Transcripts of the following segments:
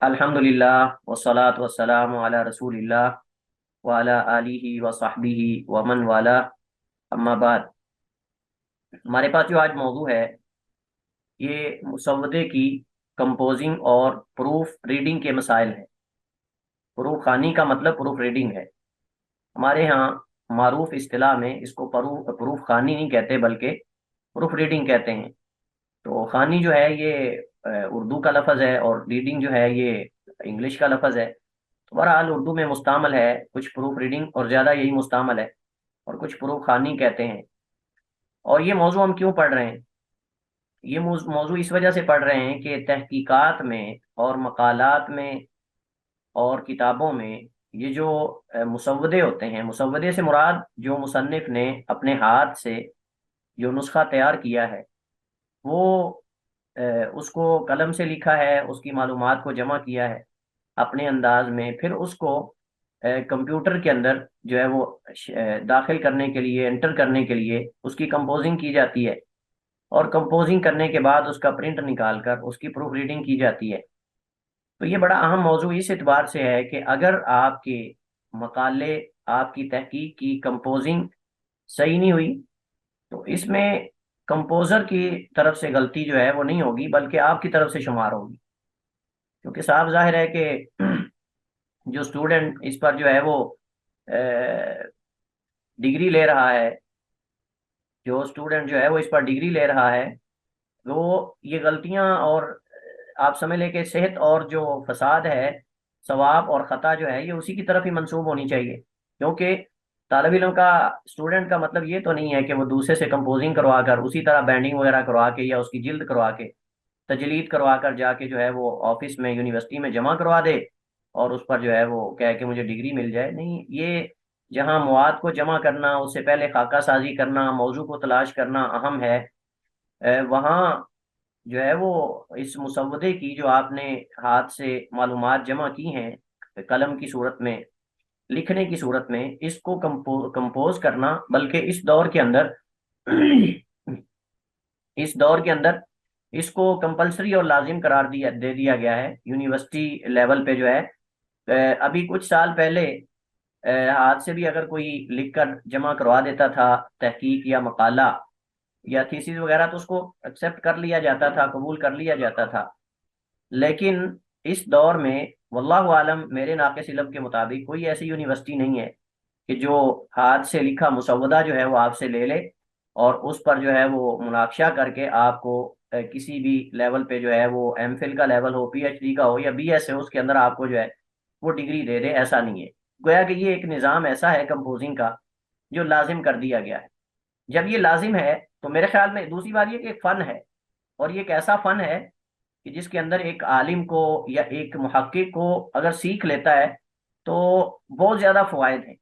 अल्हम्दुलिल्लाह वस्सलातु वस्सलामु अला रसूलिल्लाह व अला आलिहि व सहबिहि व मन वाला, अम्मा बाद। हमारे पास जो आज मौजू है, ये मुसव्वदे की कंपोजिंग और प्रूफ रीडिंग के मसाइल हैं। प्रूफ खानी का मतलब प्रूफ रीडिंग है। हमारे यहाँ मारूफ इस्तिलाह में इसको प्रूफ खानी नहीं कहते, बल्कि प्रूफ रीडिंग कहते हैं। तो खानी जो है ये उर्दू का लफज है, और रीडिंग जो है ये इंग्लिश का लफज है। तो बहरहाल उर्दू में मुस्तामल है कुछ प्रूफ रीडिंग, और ज़्यादा यही मुस्तामल है, और कुछ प्रूफ खानी कहते हैं। और ये मौजू हम क्यों पढ़ रहे हैं? ये मौजू इस वजह से पढ़ रहे हैं कि तहकीकात में और मकालात में और किताबों में ये जो मुसव्वदे होते हैं, मुसव्वदे से मुराद जो मुसन्निफ ने अपने हाथ से जो नुस्खा तैयार किया है, वो अ, उसको कलम से लिखा है, उसकी मालूमात को जमा किया है अपने अंदाज में, फिर उसको कंप्यूटर के अंदर जो है वो दाखिल करने के लिए, एंटर करने के लिए उसकी कंपोजिंग की जाती है। और कंपोजिंग करने के बाद उसका प्रिंट निकाल कर उसकी प्रूफ रीडिंग की जाती है। तो ये बड़ा अहम मौजू इस एतबार से है कि अगर आपके मकाले, आपकी तहकीक की कंपोजिंग सही नहीं हुई, तो इसमें कंपोजर की तरफ से गलती जो है वो नहीं होगी, बल्कि आपकी तरफ से शुमार होगी। क्योंकि साफ जाहिर है कि जो स्टूडेंट इस पर जो है वो डिग्री ले रहा है, जो स्टूडेंट जो है वो इस पर डिग्री ले रहा है, वो ये गलतियां और आप समझ लें कि सेहत और जो फसाद है, सवाब और खता जो है, ये उसी की तरफ ही मंसूब होनी चाहिए। क्योंकि तालिब इल्म का, स्टूडेंट का मतलब ये तो नहीं है कि वो दूसरे से कंपोजिंग करवा कर, उसी तरह बैंडिंग वगैरह करवा के या उसकी जिल्द करवा के, तजलीद करवा कर जाके जो है वो ऑफिस में, यूनिवर्सिटी में जमा करवा दे, और उस पर जो है वो कह के मुझे डिग्री मिल जाए। नहीं, ये जहाँ मवाद को जमा करना, उससे पहले खाका साजी करना, मौजू को तलाश करना अहम है, वहाँ जो है वो इस मुसव्वदे की जो आपने हाथ से मालूमात जमा की हैं कलम की सूरत में, लिखने की सूरत में, इसको कंपोज करना, बल्कि इस दौर के अंदर इस दौर के अंदर इसको कंपलसरी और लाजिम करार दे दिया गया है यूनिवर्सिटी लेवल पे जो है। अभी कुछ साल पहले हाथ से भी अगर कोई लिख कर जमा करवा देता था तहकीक या मकाला या थीसिस वगैरह, तो उसको एक्सेप्ट कर लिया जाता था, कबूल कर लिया जाता था। लेकिन इस दौर में वल्लाहु आलम, मेरे नाक़िस इल्म के मुताबिक कोई ऐसी यूनिवर्सिटी नहीं है कि जो हाथ से लिखा मुसव्वदा जो है वो आपसे ले ले और उस पर जो है वो मुनाकशा करके आपको किसी भी लेवल पे जो है वो एमफिल का लेवल हो, पीएचडी का हो या बीएस हो, उसके अंदर आपको जो है वो डिग्री दे दे। ऐसा नहीं है। गोया कि ये एक निज़ाम ऐसा है कंपोजिंग का जो लाजिम कर दिया गया है। जब ये लाजिम है, तो मेरे ख्याल में दूसरी बात ये कि एक फ़न है, और ये एक ऐसा फ़न है कि जिसके अंदर एक आलिम को या एक मुहक्किक को अगर सीख लेता है, तो बहुत ज़्यादा फ़वाइद हैं।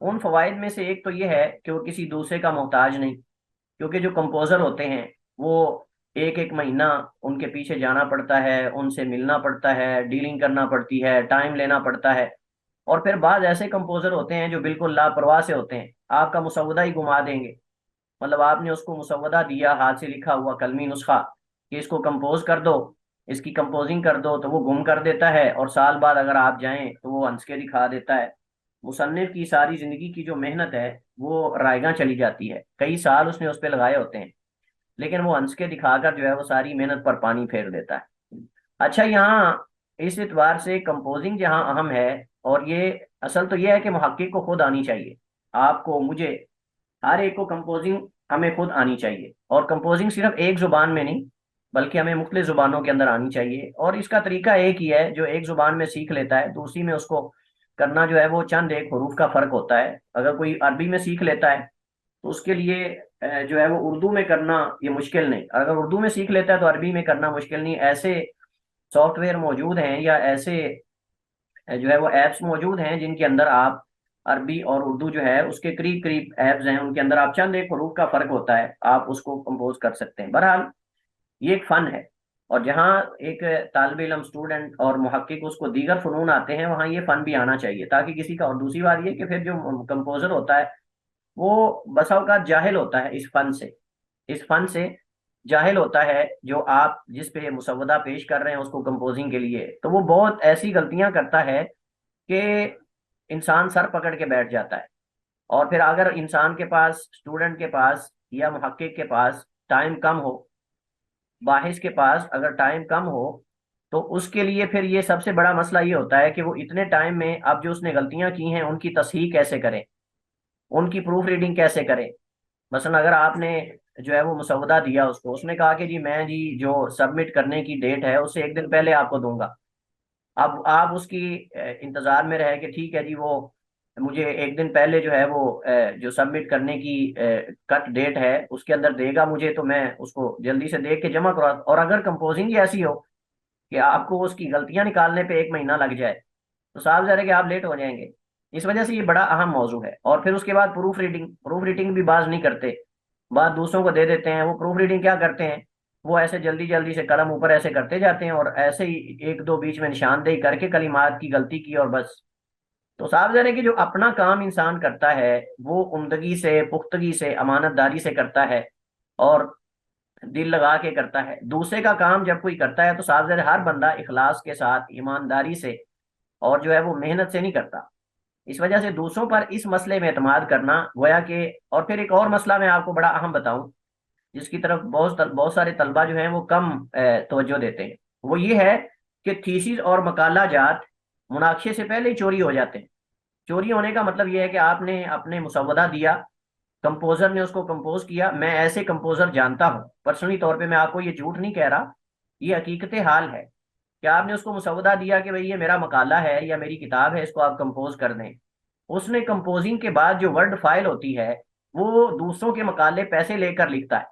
उन फवाइद में से एक तो ये है कि वो किसी दूसरे का मोहताज नहीं। क्योंकि जो कंपोजर होते हैं, वो एक एक महीना उनके पीछे जाना पड़ता है, उनसे मिलना पड़ता है, डीलिंग करना पड़ती है, टाइम लेना पड़ता है। और फिर बाद ऐसे कंपोजर होते हैं जो बिल्कुल लापरवाह से होते हैं, आपका मुसव्वदा ही घुमा देंगे। मतलब आपने उसको मुसव्वदा दिया, हाथ से लिखा हुआ कलमी नुस्खा, कि इसको कंपोज कर दो, इसकी कंपोजिंग कर दो, तो वो गुम कर देता है, और साल बाद अगर आप जाएं तो वो हंस के दिखा देता है। मुसन्निफ की सारी जिंदगी की जो मेहनत है वो रायगा चली जाती है, कई साल उसने उस पर लगाए होते हैं, लेकिन वो हंस के दिखाकर जो है वो सारी मेहनत पर पानी फेर देता है। अच्छा, यहाँ इस एतबार से कंपोजिंग जहाँ अहम है, और ये असल तो ये है कि मुहक्किक को खुद आनी चाहिए, आपको, मुझे, हर एक को कंपोजिंग हमें खुद आनी चाहिए। और कंपोजिंग सिर्फ एक जुबान में नहीं, बल्कि हमें मुख्तलिफ जुबानों के अंदर आनी चाहिए। और इसका तरीका एक ही है, जो एक जुबान में सीख लेता है दूसरी में उसको करना जो है वो चंद एक हरूफ का फर्क होता है। अगर कोई अरबी में सीख लेता है तो उसके लिए जो है वो उर्दू में करना ये मुश्किल नहीं, अगर उर्दू में सीख लेता है तो अरबी में करना मुश्किल नहीं। ऐसे सॉफ्टवेयर मौजूद हैं, या ऐसे जो है वो ऐप्स मौजूद हैं जिनके अंदर आप अरबी और उर्दू जो है उसके करीब करीब ऐप्स हैं, उनके अंदर आप चंद एक हरूफ का फर्क होता है, आप उसको कंपोज कर सकते हैं। बहरहाल ये एक फन है, और जहाँ एक तालिब इल्म, स्टूडेंट और मुहक्किक उसको दीगर फ़नून आते हैं, वहाँ ये फन भी आना चाहिए ताकि किसी का। और दूसरी बात ये कि फिर जो कंपोजर होता है वो बसा औकात जाहिल होता है इस फन से, इस फन से जाहिल होता है जो आप जिस पे मुसव्वदा पेश कर रहे हैं उसको कंपोजिंग के लिए, तो वो बहुत ऐसी गलतियां करता है कि इंसान सर पकड़ के बैठ जाता है। और फिर अगर इंसान के पास, स्टूडेंट के पास या मुहक्किक के पास टाइम कम हो, बाहिस के पास अगर टाइम कम हो, तो उसके लिए फिर ये सबसे बड़ा मसला ये होता है कि वो इतने टाइम में अब जो उसने गलतियां की हैं उनकी तस्हीह कैसे करें, उनकी प्रूफ रीडिंग कैसे करें। मसलन अगर आपने जो है वो मुसवदा दिया उसको, उसने कहा कि जी मैं जी जो सबमिट करने की डेट है उससे एक दिन पहले आपको दूंगा। अब आप उसकी इंतजार में रहे कि ठीक है जी वो मुझे एक दिन पहले जो है वो जो सबमिट करने की कट डेट है उसके अंदर देगा मुझे, तो मैं उसको जल्दी से देख के जमा करवा। और अगर कंपोजिंग ही ऐसी हो कि आपको उसकी गलतियां निकालने पे एक महीना लग जाए, तो साफ ज़ाहिर है कि आप लेट हो जाएंगे। इस वजह से ये बड़ा अहम मौजू है। और फिर उसके बाद प्रूफ रीडिंग, प्रूफ रीडिंग भी बाज नहीं करते, बात दूसरों को दे देते हैं। वो प्रूफ रीडिंग क्या करते हैं, वो ऐसे जल्दी जल्दी से कलम ऊपर ऐसे करते जाते हैं और ऐसे ही एक दो बीच में निशानदेही करके कलिमात की गलती की और बस। तो साफ ज़ाहिर है कि जो अपना काम इंसान करता है वो उम्दगी से, पुख्तगी से, अमानतदारी से करता है और दिल लगा के करता है। दूसरे का काम जब कोई करता है तो साफ ज़ाहिर है हर बंदा इखलास के साथ, ईमानदारी से और जो है वो मेहनत से नहीं करता। इस वजह से दूसरों पर इस मसले में एतमाद करना गोया कि। और फिर एक और मसला मैं आपको बड़ा अहम बताऊं जिसकी तरफ बहुत सारे तलबा जो हैं वो कम तवज्जो देते हैं, वो ये है कि थीसिस और मकाला जात मुनाकशे से पहले ही चोरी हो जाते हैं। चोरी होने का मतलब ये है कि आपने अपने मुसवदा दिया, कंपोजर ने उसको कंपोज किया। मैं ऐसे कंपोजर जानता हूँ पर्सनली तौर पे, मैं आपको ये झूठ नहीं कह रहा, ये हकीकत हाल है कि आपने उसको मुसवदा दिया कि भाई ये मेरा मकाला है या मेरी किताब है, इसको आप कंपोज कर दें। उसने कंपोजिंग के बाद जो वर्ड फाइल होती है वो दूसरों के मकाले पैसे लेकर लिखता है,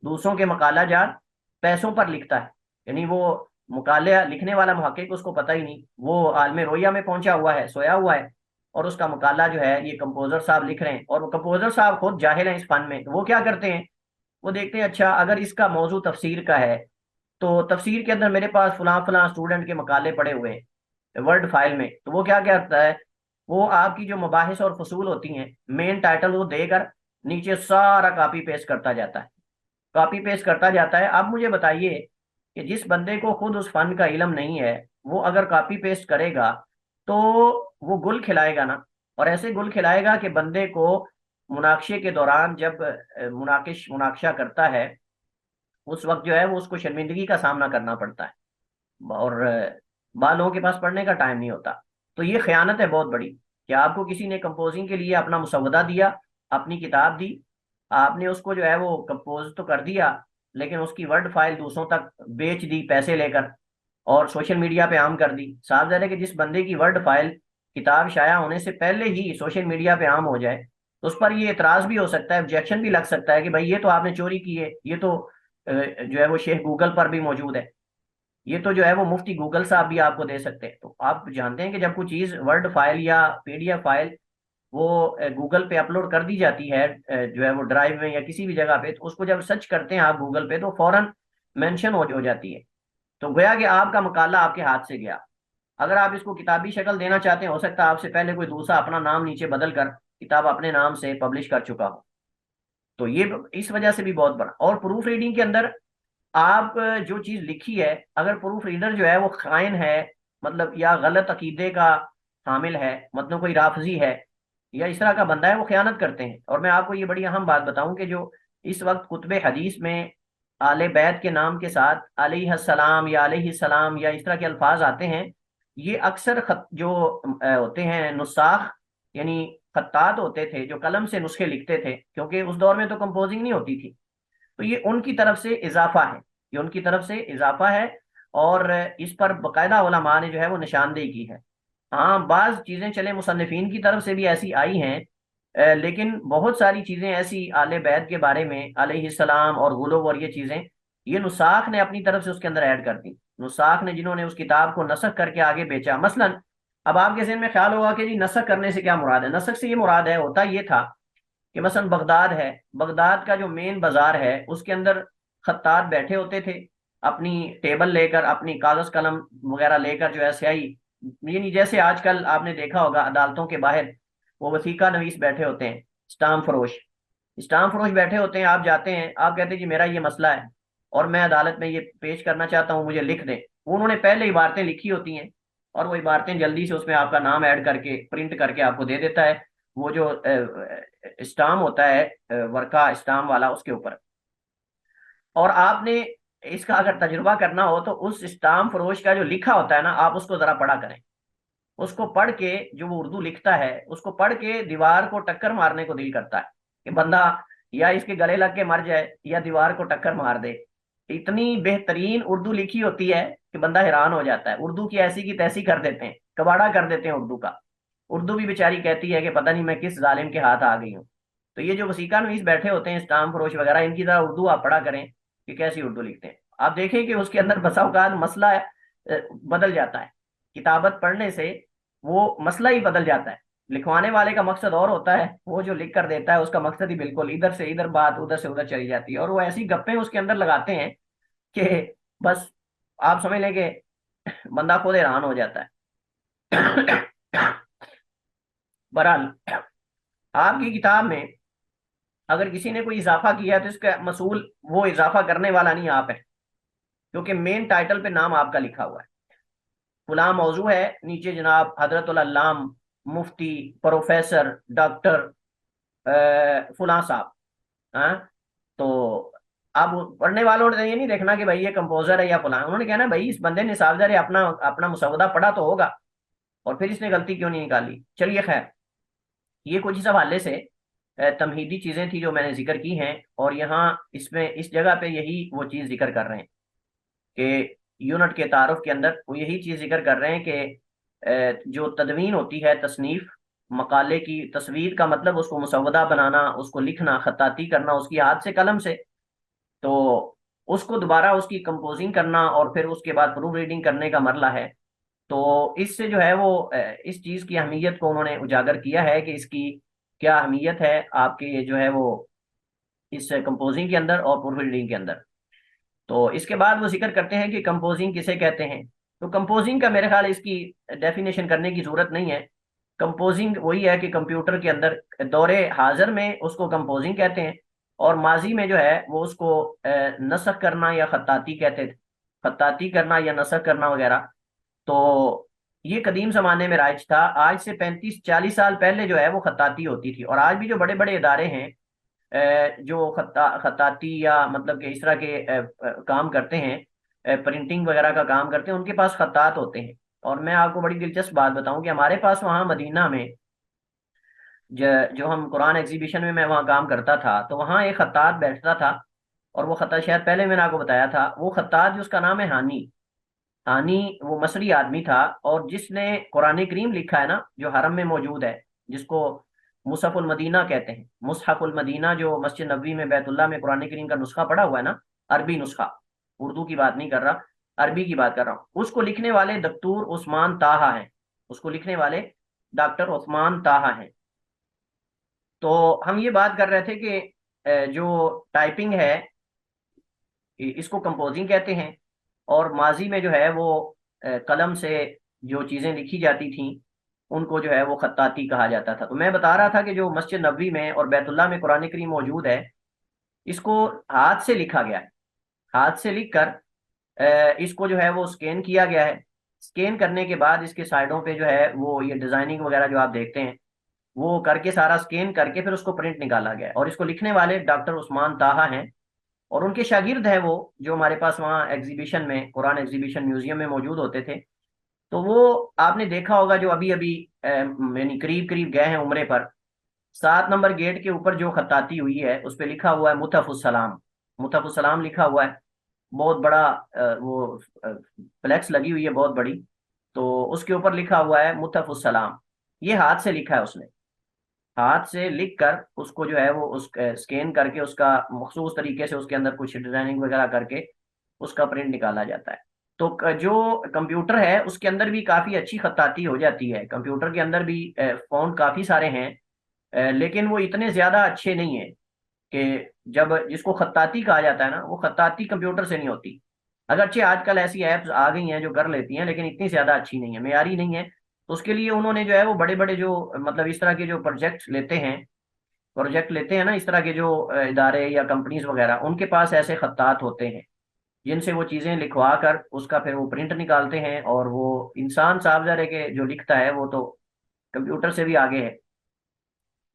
दूसरों के मकाला जात पैसों पर लिखता है। यानी वो मुकाले लिखने वाला मुहक्किक उसको पता ही नहीं, वो आलम रोया में पहुंचा हुआ है, सोया हुआ है, और उसका मकाला जो है ये कंपोजर साहब लिख रहे हैं। और वो कंपोजर साहब खुद जाहिल हैं इस फन में, तो वो क्या करते हैं, वो देखते हैं अच्छा अगर इसका मौजू तफसीर का है तो तफसीर के अंदर मेरे पास फलां फलां स्टूडेंट के मकाले पड़े हुए हैं वर्ड फाइल में। तो वो क्या करता है, वो आपकी जो मबाहिस और फसूल होती हैं मेन टाइटल वो देकर नीचे सारा कॉपी पेस्ट करता जाता है, कॉपी पेस्ट करता जाता है। अब मुझे बताइए कि जिस बंदे को खुद उस फन का इल्म नहीं है वो अगर कॉपी पेस्ट करेगा तो वो गुल खिलाएगा ना। और ऐसे गुल खिलाएगा कि बंदे को मुनाकशे के दौरान जब मुनाकशा करता है उस वक्त जो है वो उसको शर्मिंदगी का सामना करना पड़ता है। और बालों के पास पढ़ने का टाइम नहीं होता। तो ये खयानत है बहुत बड़ी कि आपको किसी ने कंपोजिंग के लिए अपना मुसवदा दिया, अपनी किताब दी, आपने उसको जो है वो कंपोज तो कर दिया लेकिन उसकी वर्ड फाइल दूसरों तक बेच दी पैसे लेकर और सोशल मीडिया पे आम कर दी। साफ ज़ाहिर है कि जिस बंदे की वर्ड फाइल किताब शाया होने से पहले ही सोशल मीडिया पे आम हो जाए तो उस पर ये एतराज भी हो सकता है, ऑब्जेक्शन भी लग सकता है कि भाई ये तो आपने चोरी की है, ये तो जो है वो शेख गूगल पर भी मौजूद है, ये तो जो है वो मुफ्ती गूगल साहब भी आपको दे सकते हैं। तो आप जानते हैं कि जब कोई चीज़ वर्ड फाइल या पीडीएफ फाइल वो गूगल पे अपलोड कर दी जाती है जो है वो ड्राइव में या किसी भी जगह पे, तो उसको जब सर्च करते हैं आप गूगल पे तो फौरन मेंशन हो जाती है। तो गोया कि आपका मकाला आपके हाथ से गया। अगर आप इसको किताबी शक्ल देना चाहते हैं हो सकता है आपसे पहले कोई दूसरा अपना नाम नीचे बदल कर किताब अपने नाम से पब्लिश कर चुका हो। तो ये इस वजह से भी बहुत बड़ा। और प्रूफ रीडिंग के अंदर आप जो चीज लिखी है, अगर प्रूफ रीडर जो है वो खाइन है, मतलब या गलत अकीदे का हामिल है, मतलब कोई राफजी है या इस तरह का बंदा है, वो खयानत करते हैं। और मैं आपको ये बड़ी अहम बात बताऊं कि जो इस वक्त कुतुब हदीस में आले बैत के नाम के साथ अलैहिस्सलाम या अलैहिस्सलाम या इस तरह के अल्फाज आते हैं, ये अक्सर खत जो होते हैं नुस्साख, यानी खत्तात होते थे जो कलम से नुस्खे लिखते थे, क्योंकि उस दौर में तो कंपोजिंग नहीं होती थी। तो ये उनकी तरफ से इजाफा है, ये उनकी तरफ से इजाफा है। और इस पर बाकायदा उलमा ने जो है वो निशानदेही की है। हाँ बाज चीजें चले मुसन्निफीन की तरफ से भी ऐसी आई हैं, लेकिन बहुत सारी चीजें ऐसी आले बैत के बारे में अलैहिस्सलाम और गुलूब और ये चीजें, ये नुसाख ने अपनी तरफ से उसके अंदर ऐड कर दी। नुसाख ने जिन्होंने उस किताब को नसख करके आगे बेचा। मसलन अब आपके जहन में ख्याल होगा कि जी नसख करने से क्या मुराद है। नसख से ये मुराद है, होता ये था कि मसलन बगदाद है, बगदाद का जो मेन बाजार है उसके अंदर खत्तात बैठे होते थे अपनी टेबल लेकर, अपनी कागज कलम वगैरह लेकर जो है स्याही, यानी जैसे आजकल आपने देखा होगा अदालतों के बाहर वो वसीका नवीस बैठे होते हैं, स्टाम्प फरोश, स्टाम्प फरोश बैठे होते हैं, आप जाते हैं, आप कहते हैं जी मेरा ये मसला है और मैं अदालत में ये पेश करना चाहता हूँ, मुझे लिख दें। उन्होंने पहले इबारतें लिखी होती हैं और वो इबारतें जल्दी से उसमें आपका नाम ऐड करके प्रिंट करके आपको दे देता है, वो जो स्टाम्प होता है वर्का स्टाम्प वाला उसके ऊपर। और आपने इसका अगर तजुर्बा करना हो तो उस स्टाम्प फरोश का जो लिखा होता है ना, आप उसको जरा पढ़ा करें। उसको पढ़ के, जो वो उर्दू लिखता है उसको पढ़ के दीवार को टक्कर मारने को दिल करता है कि बंदा या इसके गले लग के मर जाए या दीवार को टक्कर मार दे। इतनी बेहतरीन उर्दू लिखी होती है कि बंदा हैरान हो जाता है। उर्दू की ऐसी की तैसी कर देते हैं, कबाड़ा कर देते हैं उर्दू का। उर्दू भी बेचारी कहती है कि पता नहीं मैं किस जालिम के हाथ आ गई हूँ। तो ये जो वसीका नवीस बैठे होते हैं स्टाम्प फरोश वगैरह, इनकी तरह उर्दू आप पढ़ा करें कि कैसी उर्दू लिखते हैं। आप देखें कि उसके अंदर बसा औकात मसला बदल जाता है। किताबत पढ़ने से वो मसला ही बदल जाता है। लिखवाने वाले का मकसद और होता है, वो जो लिख कर देता है उसका मकसद ही बिल्कुल इधर से इधर, बात उधर से उधर चली जाती है, और वो ऐसी गप्पे उसके अंदर लगाते हैं कि बस आप समझ लें कि बंदा खुद हैरान हो जाता है। बहरहाल, आपकी किताब में अगर किसी ने कोई इजाफा किया है तो इसका मसूल वो इजाफा करने वाला नहीं आप है, क्योंकि मेन टाइटल पे नाम आपका लिखा हुआ है। फुला मौजू है, नीचे जनाब हजरतुल अल्लाम मुफ्ती प्रोफेसर डॉक्टर फुला साहब। हाँ, तो अब पढ़ने वालों ने ये नहीं देखना कि भाई ये कंपोजर है या फुला, उन्होंने कहना भाई इस बंदे ने साहबजारे अपना अपना मुसवदा पढ़ा तो होगा, और फिर इसने गलती क्यों नहीं निकाली। चलिए खैर, ये कुछ इस हवाले से तमहीदी चीजें थी जो मैंने जिक्र की हैं, और यहाँ इसमें इस जगह पे यही वो चीज जिक्र कर रहे हैं कि यूनिट के तारुफ के अंदर वो यही चीज जिक्र कर रहे हैं कि जो तदवीन होती है, तसनीफ, मकाले की तस्वीर का मतलब उसको मुसवदा बनाना, उसको लिखना, खताती करना उसकी हाथ से कलम से, तो उसको दोबारा उसकी कंपोजिंग करना और फिर उसके बाद प्रूफ रीडिंग करने का मरला है। तो इससे जो है वो इस चीज की अहमियत को उन्होंने उजागर किया है कि इसकी क्या अहमियत है आपके जो है वो इस कंपोजिंग के अंदर और प्रूफ रीडिंग के अंदर। तो इसके बाद वो जिक्र करते हैं कि कंपोजिंग किसे कहते हैं। तो कंपोजिंग का मेरे ख्याल इसकी डेफिनेशन करने की जरूरत नहीं है। कंपोजिंग वही है कि कंप्यूटर के अंदर दौरे हाजिर में उसको कंपोजिंग कहते हैं, और माजी में जो है वो उसको नसख करना या खत्ताती कहते थे, खत्ताती करना या नसख करना वगैरह। तो ये कदीम जमाने में राइज था। आज से 35-40 साल पहले जो है वो खत्ताती होती थी, और आज भी जो बड़े बड़े इदारे हैं जो खत्ताती या मतलब कि इस तरह के काम करते हैं, प्रिंटिंग वगैरह का काम करते हैं, उनके पास खत्तात होते हैं। और मैं आपको बड़ी दिलचस्प बात बताऊं कि हमारे पास वहाँ मदीना में जो हम कुरान एग्जीबिशन में मैं वहाँ काम करता था, तो वहाँ एक खत्तात बैठता था। और वो खत्तात शायद पहले मैंने आपको बताया था, वो खत्तात जिसका नाम है हानी। हानी वो मसरी आदमी था, और जिसने कुरान करीम लिखा है ना, जो हरम में मौजूद है, जिसको मुसहफुल मदीना कहते हैं। मुसहफुल मदीना जो मस्जिद नबवी में बैतुल्लाह में कुरान करीम का नुस्खा पड़ा हुआ है ना, अरबी नुस्खा, उर्दू की बात नहीं कर रहा, अरबी की बात कर रहा हूँ। उसको लिखने वाले दक्तूर उस्मान ताहा हैं। उसको लिखने वाले डॉक्टर उस्मान ताहा हैं। तो हम ये बात कर रहे थे कि जो टाइपिंग है इसको कंपोजिंग कहते हैं, और माजी में जो है वो कलम से जो चीजें लिखी जाती थी उनको जो है वो खत्ताती कहा जाता था। तो मैं बता रहा था कि जो मस्जिद नबवी में और बैतुल्लाह में कुरान करीम मौजूद है, इसको हाथ से लिखा गया है। हाथ से लिख कर इसको जो है वो स्कैन किया गया है। स्कैन करने के बाद इसके साइडों पे जो है वो ये डिजाइनिंग वगैरह जो आप देखते हैं, वो करके सारा स्कैन करके फिर उसको प्रिंट निकाला गया है। और इसको लिखने वाले डॉक्टर उस्मान ताहा हैं, और उनके शागिर्द हैं वो, जो हमारे पास वहाँ एग्जीबिशन में, कुरान एग्जीबिशन म्यूजियम में मौजूद होते थे। तो वो आपने देखा होगा जो अभी अभी यानी करीब करीब गए हैं उम्रे पर, 7 नंबर गेट के ऊपर जो खत्ताती हुई है उस पे लिखा हुआ है मुतफुसलाम। मुतफुसलाम लिखा हुआ है, बहुत बड़ा वो फ्लेक्स लगी हुई है बहुत बड़ी। तो उसके ऊपर लिखा हुआ है मुतफुसलाम। ये हाथ से लिखा है उसने। हाथ से लिख कर उसको जो है वो उस स्कैन करके उसका मखसूस तरीके से उसके अंदर कुछ डिजाइनिंग वगैरह करके उसका प्रिंट निकाला जाता है। तो जो कंप्यूटर है उसके अंदर भी काफी अच्छी खत्ताती हो जाती है। कंप्यूटर के अंदर भी फॉन्ट काफी सारे हैं, लेकिन वो इतने ज्यादा अच्छे नहीं है कि जब जिसको खत्ताती कहा जाता है ना, वो खत्ताती कंप्यूटर से नहीं होती। अगरचे आजकल ऐसी ऐप्स आ गई हैं जो कर लेती हैं, लेकिन इतनी ज्यादा अच्छी नहीं है, मेयारी नहीं है। तो उसके लिए उन्होंने जो है वो बड़े बड़े जो मतलब इस तरह के जो प्रोजेक्ट्स लेते हैं, प्रोजेक्ट लेते हैं ना इस तरह के जो इदारे या कंपनीज वगैरह, उनके पास ऐसे खत्तात होते हैं जिनसे वो चीज़ें लिखवा कर उसका फिर वो प्रिंट निकालते हैं, और वो इंसान साहब ज़ारे के जो लिखता है वो तो कंप्यूटर से भी आगे है।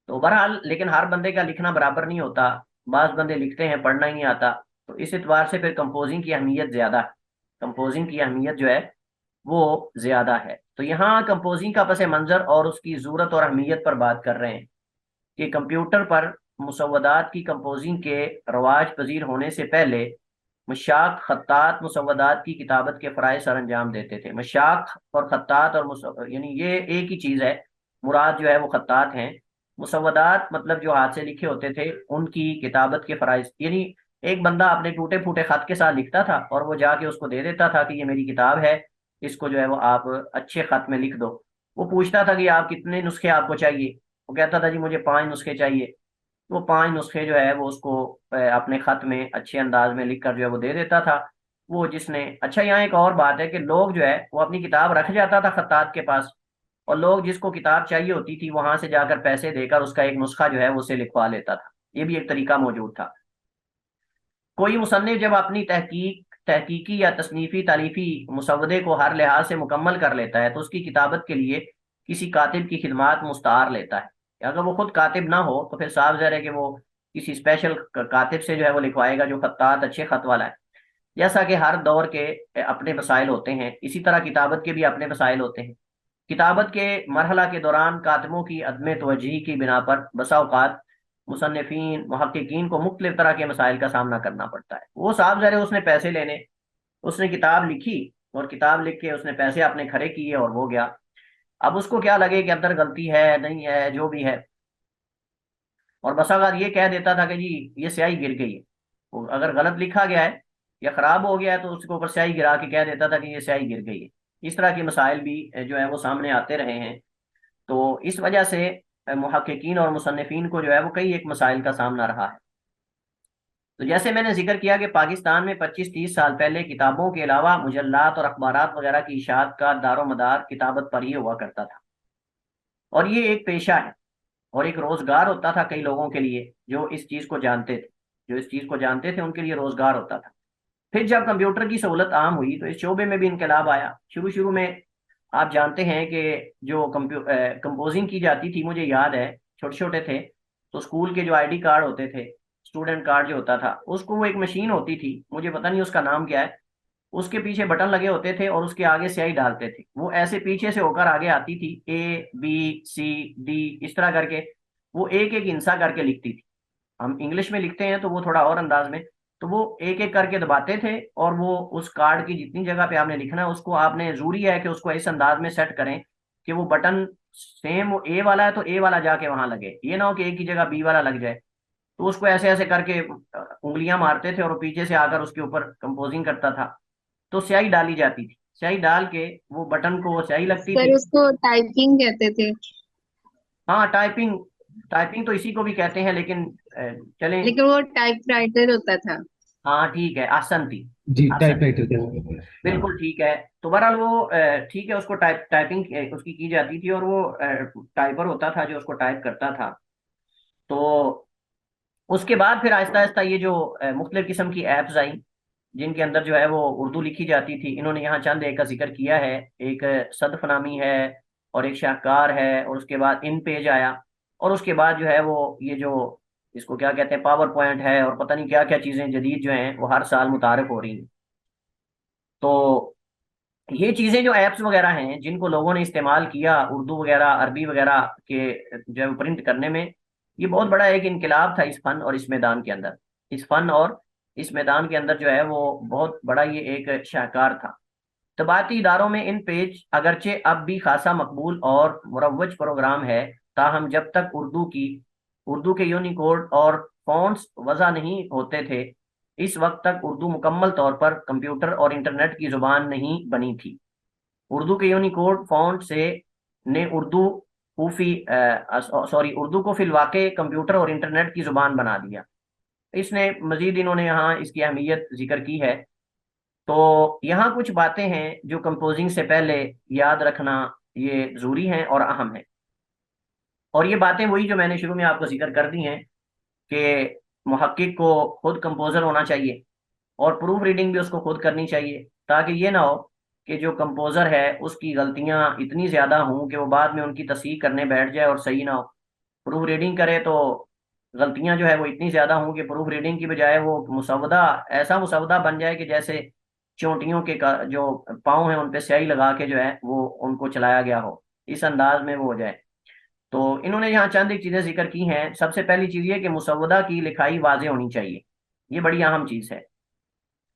तो बहरहाल लेकिन हर बंदे का लिखना बराबर नहीं होता, बाज बंदे लिखते हैं पढ़ना ही नहीं आता। तो इस एतबार से फिर कंपोजिंग की अहमियत ज़्यादा है, कंपोजिंग की अहमियत जो है वो ज़्यादा है। तो यहाँ कंपोजिंग का पस मंज़र और उसकी ज़रूरत और अहमियत पर बात कर रहे हैं कि कंप्यूटर पर मुसव्वदात की कंपोजिंग के रवाज पजीर होने से पहले मशाक खत्तात मुसव्वदात की किताबत के फ़राइज़ सर अंजाम देते थे। मशाक और खत्तात और यानी ये एक ही चीज़ है, मुराद जो है वो खत्तात हैं। मुसव्वदात मतलब जो हाथ से लिखे होते थे उनकी किताबत के फ़राइज़, यानी एक बंदा अपने टूटे फूटे खत के साथ लिखता था और वो जाके उसको दे देता था कि ये मेरी किताब है, इसको जो है वो आप अच्छे खत में लिख दो। वो पूछता था कि आप कितने नुस्खे आपको चाहिए, वो कहता था जी मुझे 5 नुस्खे चाहिए। वो 5 नुस्खे जो है वो उसको अपने खत में अच्छे अंदाज में लिख कर जो है वो दे देता था। वो जिसने, अच्छा यहाँ एक और बात है कि लोग जो है वो अपनी किताब रख जाता था खत्तात के पास, और लोग जिसको किताब चाहिए होती थी वहां से जाकर पैसे देकर उसका एक नुस्खा जो है वो उसे लिखवा लेता था। ये भी एक तरीका मौजूद था। कोई मुसन्निफ जब अपनी तहकीकी या तसनीफी तालीफी मुसवदे को हर लिहाज से मुकम्मल कर लेता है तो उसकी किताबत के लिए किसी कातिब की खिदमात मुस्तार लेता है। अगर वो खुद कातिब ना हो तो फिर साफ ज़ाहिर है कि वो किसी स्पेशल कातिब से जो है वो लिखवाएगा जो खत्तात अच्छे खत वाला है। जैसा कि हर दौर के अपने मसाइल होते हैं, इसी तरह किताबत के भी अपने मसाइल होते हैं। किताबत के मरहला के दौरान कातिबों की अदम तवज्ही की बिना पर बसा औकात मुसन्निफीन मुहक्किकीन को मुख्तलिफ तरह के मसाइल का सामना करना पड़ता है। वो साफ ज़ाहिर है उसने पैसे लेने, उसने किताब लिखी और किताब लिख के उसने पैसे अपने खड़े किए और वो गया। अब उसको क्या लगे कि अंदर गलती है नहीं है जो भी है, और बसा अगर ये कह देता था कि जी ये स्याही गिर गई है, वो अगर गलत लिखा गया है या खराब हो गया है तो उसके ऊपर स्याही गिरा के कह देता था कि ये स्याही गिर गई है। इस तरह के मसाइल भी जो है वो सामने आते रहे हैं। तो इस वजह से मुहक्किकीन और मुसन्निफीन को जो है वो कई एक मसाइल का सामना रहा है। तो जैसे मैंने जिक्र किया कि पाकिस्तान में 25-30 साल पहले किताबों के अलावा मुजल्लात और अखबारात वगैरह की इशाअत का दारो मदार किताबत पर ही हुआ करता था, और ये एक पेशा है और एक रोजगार होता था कई लोगों के लिए जो इस चीज को जानते थे। जो इस चीज को जानते थे उनके लिए रोजगार होता था। फिर जब कंप्यूटर की सहूलत आम हुई तो इस शोबे में भी इनकलाब आया। शुरू शुरू में आप जानते हैं कि जो कंपोजिंग की जाती थी, मुझे याद है छोटे छोटे थे तो स्कूल के जो आईडी कार्ड होते थे, स्टूडेंट कार्ड जो होता था, उसको वो एक मशीन होती थी, मुझे पता नहीं उसका नाम क्या है, उसके पीछे बटन लगे होते थे और उसके आगे स्याही डालते थे। वो ऐसे पीछे से होकर आगे आती थी, A B C D इस तरह करके वो एक एक हिंसा करके लिखती थी। हम इंग्लिश में लिखते हैं तो वो थोड़ा और अंदाज में, तो वो एक एक करके दबाते थे और वो उस कार्ड की जितनी जगह पे आपने लिखना है उसको आपने, जरूरी है कि उसको इस अंदाज में सेट करें कि वो बटन सेम, वो ए वाला है तो ए वाला जाके वहां लगे, ये ना हो कि एक ही जगह बी वाला लग जाए। तो उसको ऐसे ऐसे करके उंगलियां मारते थे और वो पीछे से आकर उसके ऊपर कंपोजिंग करता था। तो स्याही डाली जाती थी, स्याही डाल के वो बटन को स्याही लगती सर थी। उसको टाइपिंग कहते थे। हाँ टाइपिंग, टाइपिंग तो इसी को भी कहते हैं लेकिन चलें। लेकिन वो टाइपराइटर होता था। हाँ ठीक है, आसन थी। जी, आसन, टाइपराइटर के। हाँ। बिल्कुल ठीक है। तो बहरहाल वो ठीक है, उसको टाइपिंग उसकी की जाती थी और वो टाइपर होता था जो उसको टाइप करता था। तो उसके बाद फिर आहिस्ता आहिस्ता ये जो मुख्तलिफ किस्म की एप्स आई जिनके अंदर जो है वो उर्दू लिखी जाती थी। इन्होंने यहाँ चंद एक का जिक्र किया है। एक सदफ नामी है और एक शाहकार है, और उसके बाद इन पेज आया, और उसके बाद जो है वो ये जो इसको क्या कहते हैं पावर पॉइंट है, और पता नहीं क्या क्या चीज़ें जदीद जो हैं वो हर साल मुतारफ हो रही हैं। तो ये चीज़ें जो ऐप्स वगैरह हैं जिनको लोगों ने इस्तेमाल किया उर्दू वगैरह अरबी वगैरह के जो है प्रिंट करने में, ये बहुत बड़ा एक इनकलाब था इस फन और इस मैदान के अंदर। इस फन और इस मैदान के अंदर जो है वो बहुत बड़ा ये एक शाहकार था। तबाती इदारों में इन पेज अगरचे अब भी खासा मकबूल और मुरवज प्रोग्राम है, ताहम जब तक उर्दू के यूनिकोड और फॉन्ट्स वज़ा नहीं होते थे, इस वक्त तक उर्दू मुकम्मल तौर पर कंप्यूटर और इंटरनेट की जुबान नहीं बनी थी। उर्दू के यूनिकोड फॉन्ट से ने उर्दू उर्दू को फिलवाके कंप्यूटर और इंटरनेट की जुबान बना दिया। इसने मजीद इन्होंने यहाँ इसकी अहमियत जिक्र की है। तो यहाँ कुछ बातें हैं जो कंपोजिंग से पहले याद रखना ये जरूरी है और अहम है। और ये बातें वही जो मैंने शुरू में आपको जिक्र कर दी हैं कि मुहक्किक को खुद कंपोजर होना चाहिए और प्रूफ रीडिंग भी उसको खुद करनी चाहिए, ताकि ये ना हो कि जो कंपोजर है उसकी गलतियां इतनी ज्यादा हों कि वो बाद में उनकी तस्हीह करने बैठ जाए और सही ना हो। प्रूफ रीडिंग करे तो गलतियां जो है वो इतनी ज्यादा हों कि प्रूफ रीडिंग की बजाय वो मुसवदा ऐसा मुसवदा बन जाए कि जैसे चोंटियों के जो पाँव हैं उन पे स्याही लगा के जो है वो उनको चलाया गया हो, इस अंदाज में वो हो जाए। तो इन्होंने यहाँ चंद एक चीजें जिक्र की हैं। सबसे पहली चीज ये कि मुसवदा की लिखाई वाज़ेह होनी चाहिए, ये बड़ी अहम चीज है।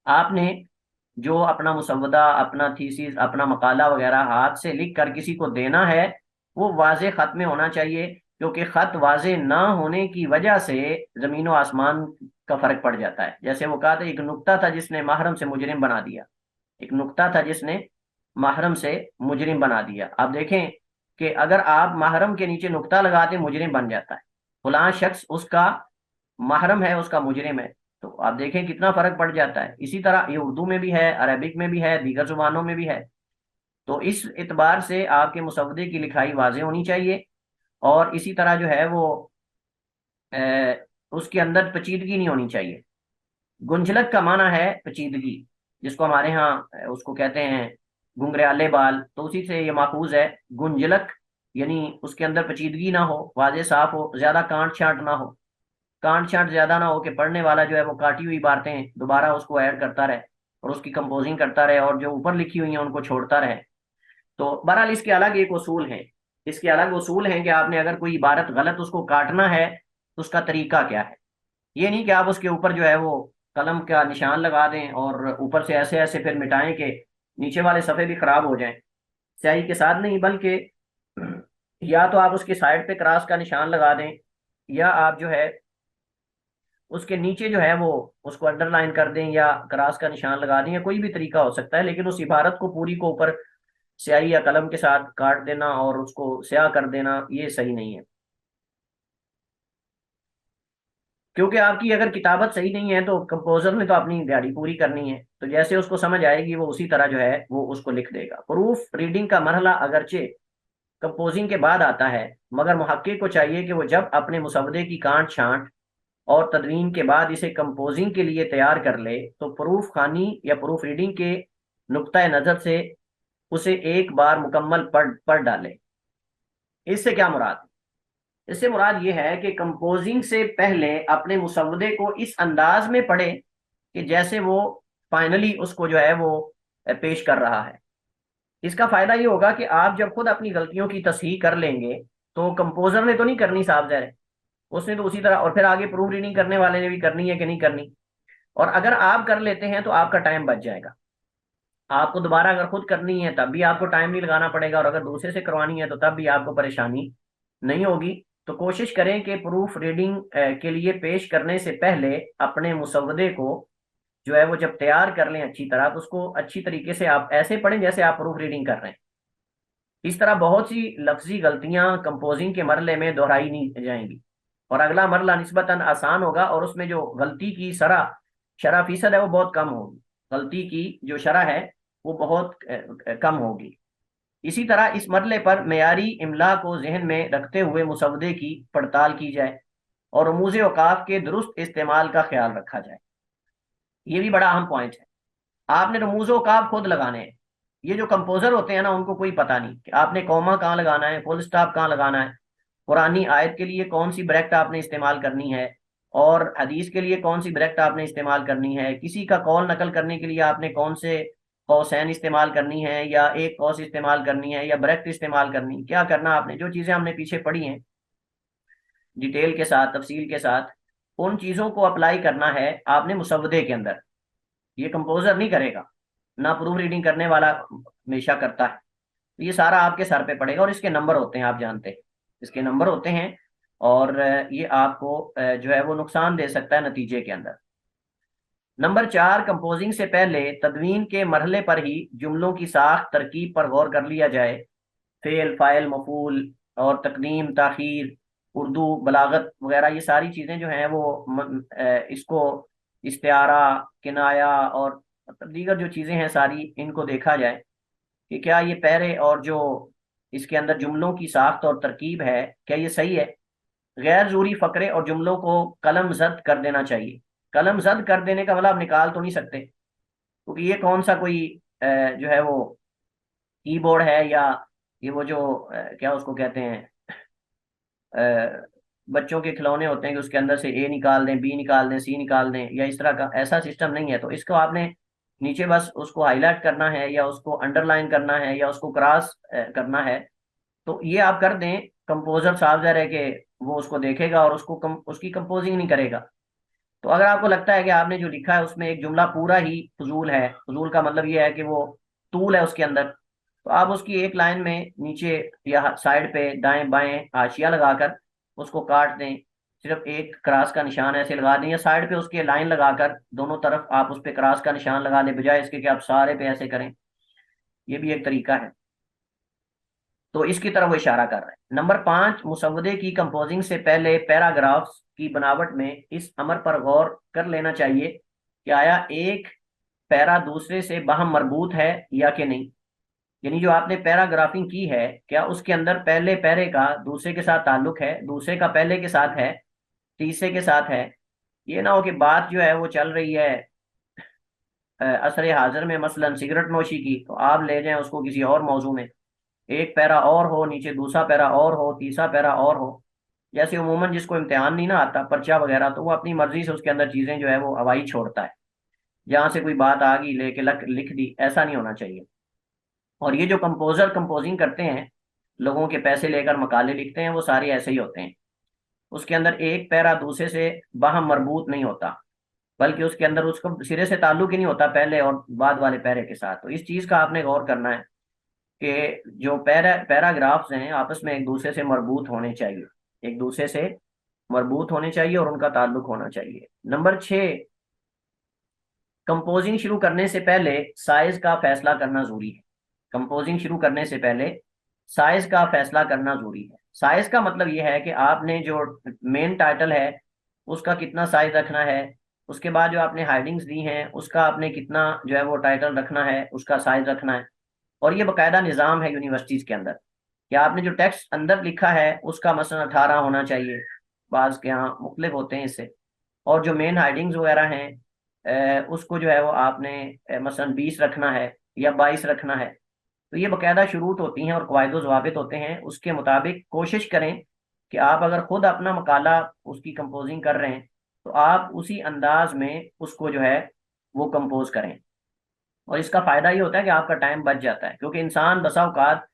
आपने जो अपना मुसवदा, अपना थीसिस, अपना मकाला वगैरह हाथ से लिख कर किसी को देना है, वो वाज़ेह खत में होना चाहिए, क्योंकि खत वाज़ेह ना होने की वजह से जमीन व आसमान का फर्क पड़ जाता है। जैसे वो कहा था, एक नुक्ता था जिसने महरम से मुजरिम बना दिया, एक नुक्ता था जिसने महरम से मुजरिम बना दिया। आप देखें कि अगर आप महरम के नीचे नुक्ता लगाते मुजरिम बन जाता है, फलां शख्स उसका महरम है, उसका मुजरिम है। तो आप देखें कितना फर्क पड़ जाता है। इसी तरह ये उर्दू में भी है, अरबिक में भी है, दीगर जुबानों में भी है। तो इस एतबार से आपके मुसवदे की लिखाई वाज़ेह होनी चाहिए। और इसी तरह जो है वो उसके अंदर पेचीदगी नहीं होनी चाहिए। गुंजलक का माना है पेचीदगी, जिसको हमारे यहाँ उसको कहते हैं घुंघराले बाल, तो उसी से ये माखूज है गुंजलक। यानी उसके अंदर पेचीदगी ना हो, वाज़ेह साफ हो, ज्यादा कांट छांट ना हो। कांट छांट ज्यादा ना हो कि पढ़ने वाला जो है वो काटी हुई बातें दोबारा उसको ऐड करता रहे और उसकी कंपोजिंग करता रहे और जो ऊपर लिखी हुई है उनको छोड़ता रहे। तो बहरहाल इसके अलग एक उसूल है, इसके अलग उसूल हैं कि आपने अगर कोई इबारत गलत उसको काटना है तो उसका तरीका क्या है। ये नहीं कि आप उसके ऊपर जो है वो कलम का निशान लगा दें और ऊपर से ऐसे ऐसे फिर मिटाएं कि नीचे वाले सफ़े भी खराब हो जाएं। स्याही के साथ नहीं, बल्कि या तो आप उसके साइड पे क्रॉस का निशान लगा दें, या आप जो है उसके नीचे जो है वो उसको अंडरलाइन कर दें या क्रॉस का निशान लगा दें, या कोई भी तरीका हो सकता है। लेकिन उस इबारत को पूरी को ऊपर स्याही या कलम के साथ काट देना और उसको स्याह कर देना, ये सही नहीं है। क्योंकि आपकी अगर किताबत सही नहीं है तो कंपोजर ने तो अपनी दिहाड़ी पूरी करनी है, तो जैसे उसको समझ आएगी वो उसी तरह जो है वो उसको लिख देगा। प्रूफ रीडिंग का मरहला अगरचे कंपोजिंग के बाद आता है, मगर मुहक्किक को चाहिए कि वो जब अपने मुसवदे की काट छांट और तदवीन के बाद इसे कंपोजिंग के लिए तैयार कर ले, तो प्रूफ खानी या प्रूफ रीडिंग के नुक्ता नज़र से उसे एक बार मुकम्मल पढ़ डाले। इससे क्या मुराद है? इससे मुराद ये है कि कंपोजिंग से पहले अपने मुसवदे को इस अंदाज में पढ़े कि जैसे वो फाइनली उसको जो है वो पेश कर रहा है। इसका फायदा ये होगा कि आप जब खुद अपनी गलतियों की तसहीह कर लेंगे, तो कंपोजर ने तो नहीं करनी, साफ ज़ाहिर है उसने तो उसी तरह, और फिर आगे प्रूफ रीडिंग करने वाले ने भी करनी है कि नहीं करनी। और अगर आप कर लेते हैं तो आपका टाइम बच जाएगा। आपको दोबारा अगर खुद करनी है तब भी आपको टाइम नहीं लगाना पड़ेगा, और अगर दूसरे से करवानी है तो तब भी आपको परेशानी नहीं होगी। तो कोशिश करें कि प्रूफ रीडिंग के लिए पेश करने से पहले अपने मुसवदे को जो है वो जब तैयार कर लें अच्छी तरह, तो उसको अच्छी तरीके से आप ऐसे पढ़ें जैसे आप प्रूफ रीडिंग कर रहे हैं। इस तरह बहुत सी लफ्जी गलतियां कंपोजिंग के मरले में दोहराई नहीं जाएंगी, और अगला मरला निस्बतन आसान होगा और उसमें जो गलती की शरह फीसद है वो बहुत कम होगी। गलती की जो शरह है वो बहुत कम होगी। इसी तरह इस मरले पर मेयारी इमला को जहन में रखते हुए मुसवदे की पड़ताल की जाए और रमूज औकाफ के दुरुस्त इस्तेमाल का ख्याल रखा जाए। ये भी बड़ा अहम पॉइंट है। आपने रमूज औकाफ खुद लगाने हैं। ये जो कंपोजर होते हैं ना, उनको कोई पता नहीं कि आपने कॉमा कहाँ लगाना है, फुल स्टॉप कहाँ लगाना है, कुरानी आयत के लिए कौन सी ब्रैकेट आपने इस्तेमाल करनी है, और हदीस के लिए कौन सी ब्रैकेट आपने इस्तेमाल करनी है, किसी का कौल नकल करने के लिए आपने कौन से कौसैन इस्तेमाल करनी है, या एक कौस इस्तेमाल करनी है, या ब्रैकेट इस्तेमाल करनी, क्या करना आपने, जो चीज़ें हमने पीछे पढ़ी हैं डिटेल के साथ, तफसील के साथ, उन चीज़ों को अप्लाई करना है आपने मुसवदे के अंदर। ये कंपोजर नहीं करेगा, ना प्रूफ रीडिंग करने वाला हमेशा करता है। तो ये सारा आपके सर पे पड़ेगा, और इसके नंबर होते हैं, आप जानते हैं इसके नंबर होते हैं। और ये आपको जो है वो नुकसान दे सकता है नतीजे के अंदर। नंबर 4, कंपोजिंग से पहले तदवीन के मरहले पर ही जुमलों की साख तरकीब पर गौर कर लिया जाए। फेल, फाइल, मफूल और तकदीम ताखीर, उर्दू बलागत वगैरह, ये सारी चीज़ें जो हैं वो इसको इस्तिआरा, किनाया और दीगर जो चीज़ें हैं सारी, इनको देखा जाए कि क्या ये पैरे और जो इसके अंदर जुमलों की साख्त और तरकीब है, क्या ये सही है? गैर जरूरी फकरे और जुमलों को कलम जद कर देना चाहिए। कलम जद कर देने का मतलब आप निकाल तो नहीं सकते, क्योंकि ये कौन सा कोई जो है वो कीबोर्ड है, या ये वो जो क्या उसको कहते हैं, अ, बच्चों के खिलौने होते हैं कि उसके अंदर से ए निकाल दें, बी निकाल दें, सी निकाल दें, या इस तरह का ऐसा सिस्टम नहीं है। तो इसको आपने नीचे बस उसको हाईलाइट करना है, या उसको अंडरलाइन करना है, या उसको क्रॉस करना है। तो ये आप कर दें, कंपोजर साहब ज़रा है कि वो उसको देखेगा और उसकी कंपोजिंग नहीं करेगा। तो अगर आपको लगता है कि आपने जो लिखा है उसमें एक जुमला पूरा ही फजूल है, फजूल का मतलब ये है कि वो तूल है उसके अंदर, तो आप उसकी एक लाइन में नीचे या साइड पे दाएं बाएं हाशिया लगाकर उसको काट दें। सिर्फ एक क्रॉस का निशान ऐसे लगा दें, या साइड पे उसके लाइन लगाकर दोनों तरफ आप उस पे क्रॉस का निशान लगा दें, बजाय इसके कि आप सारे पे ऐसे करें। ये भी एक तरीका है। तो इसकी तरफ वो इशारा कर रहे हैं। नंबर 5, मुसव्वदे की कंपोजिंग से पहले पैराग्राफ्स की बनावट में इस अमर पर गौर कर लेना चाहिए कि आया एक पैरा दूसरे से बाहम मरबूत है या कि नहीं। यानी जो आपने पैराग्राफिंग की है, क्या उसके अंदर पहले पैरे का दूसरे के साथ ताल्लुक है, दूसरे का पहले के साथ है, तीसरे के साथ है। ये ना हो कि बात जो है वो चल रही है असरे हाजिर में मसलन सिगरेट नोशी की, तो आप ले जाएं उसको किसी और मौजू में, एक पैरा और हो, नीचे दूसरा पैरा और हो, तीसरा पैरा और हो। जैसे उमूमन जिसको इम्तिहान नहीं ना आता, पर्चा वगैरह, तो वो अपनी मर्जी से उसके अंदर चीजें जो है वो हवाई छोड़ता है, जहां से कोई बात आ गई लेके लिख दी। ऐसा नहीं होना चाहिए। और ये जो कंपोजर कंपोजिंग करते हैं, लोगों के पैसे लेकर मकाले लिखते हैं, वो सारे ऐसे ही होते हैं। उसके अंदर एक पैरा दूसरे से बाहम मरबूत नहीं होता, बल्कि उसके अंदर उसको सिरे से ताल्लुक ही नहीं होता पहले और बाद वाले पैरे के साथ। तो इस चीज का आपने गौर करना है कि जो पैराग्राफ्स हैं आपस में एक दूसरे से मरबूत होने चाहिए, एक दूसरे से मरबूत होने चाहिए और उनका ताल्लुक होना चाहिए। नंबर 6, कंपोजिंग शुरू करने से पहले साइज का फैसला करना जरूरी है। कंपोजिंग शुरू करने से पहले साइज का फैसला करना जरूरी है। साइज का मतलब यह है कि आपने जो मेन टाइटल है उसका कितना साइज रखना है, उसके बाद जो आपने हाइडिंग्स दी हैं उसका आपने कितना जो है वो टाइटल रखना है, उसका साइज रखना है। और ये बाकायदा निज़ाम है यूनिवर्सिटीज़ के अंदर कि आपने जो टेक्स्ट अंदर लिखा है उसका मसलन 18 होना चाहिए, बाज़ के यहाँ मुख्तलिफ होते हैं इससे। और जो मेन हाइडिंग्स वगैरह हैं उसको जो है वो आपने मसलन 20 रखना है या 22 रखना है। तो ये बाकायदा शुरूत होती हैं और कवायद ज़वाबित होते हैं, उसके मुताबिक कोशिश करें कि आप अगर खुद अपना मकाला उसकी कंपोजिंग कर रहे हैं तो आप उसी अंदाज में उसको जो है वो कंपोज करें। और इसका फायदा ये होता है कि आपका टाइम बच जाता है, क्योंकि इंसान बसा औकात